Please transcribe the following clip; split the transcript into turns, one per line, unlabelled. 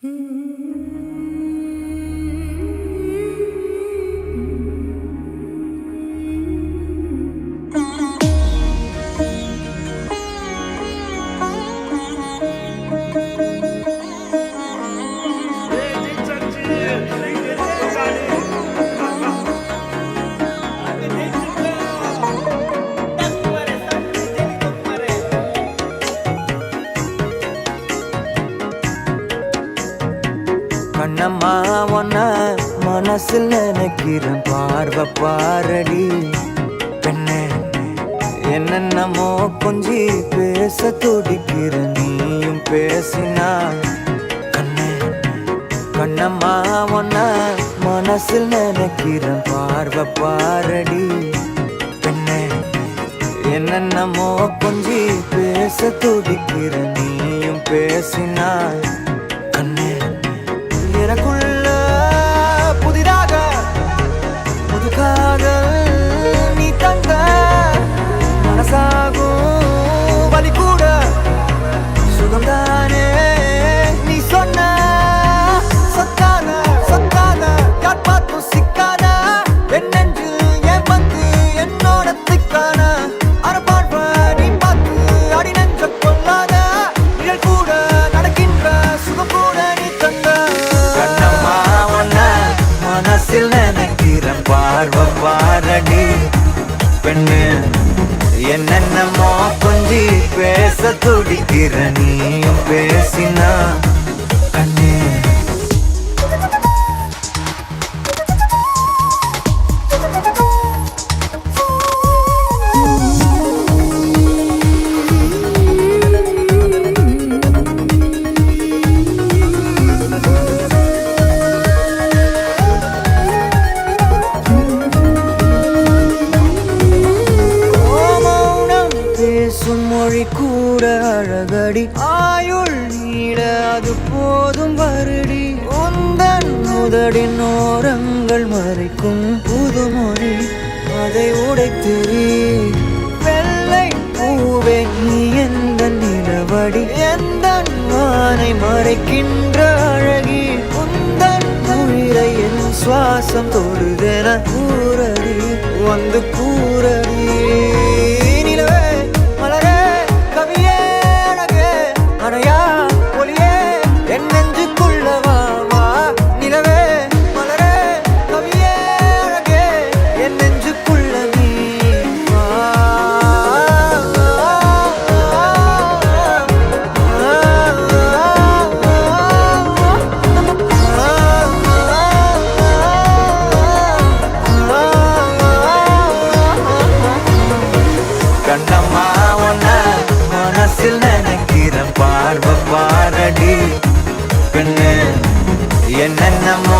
கண்ணம்மா ஒன்ன மனசில் நினைக்கிறேன், பார்வை பாரடி பெண்ணே. என்னென்னமோ கொஞ்சி பேச துடிக்கிற, நீயும் பேசினா கண்ணே. கண்ணம்மா ஒன்ன மனசில் நினைக்கிறேன், பார்வை பாரடி பெண்ணே. என்னென்னமோ கொஞ்சி பேச துடிக்கிற, நீயும் பேசினா கண்ணே. எனக்குள்ள புதிதாக புது காதல் நீ தந்த, மனசாகும் வலி கூட சுகம்தானே நீ சொன்ன. சொத்தான சொத்தான யார் பார்த்தும் சிக்கான என் நெஞ்சில் ஏன் வந்து என்னோட திக்கான அரபாழ்வ நீ பார்த்து அடி நெஞ்ச கொள்ளாத, நிழல் கூட நடக்கின்ற சுகம் கூட நீ தந்த. கண்ணம்மா ஒன்ன மனசில் நினைக்கிறேன், பார்வை பாரடி பெண்ணு. என்னென்னமோ கொஞ்சி பேச துடிக்கிற, நீயும் பேசினா கண்ணே. மொழி கூட அழகடி, ஆயுள் நீட அது போதும் வருடி. உந்தன் முதடின் ஓரங்கள் மறைக்கும் புதுமொழி, அதை உடைத்தெறி. வெள்ளை பூவே நீ எந்த நிலவடி, எந்த வானை மறைக்கின்ற அழகி. உந்தன் உயிரை என் சுவாசம் தொடுதென கூறடி, வந்து கூறடி. கண்ணம்மா ஒன்ன மனசில் நினைக்கிறேன், பார்வை பாரடி பெண்ணு. என்னென்னமோ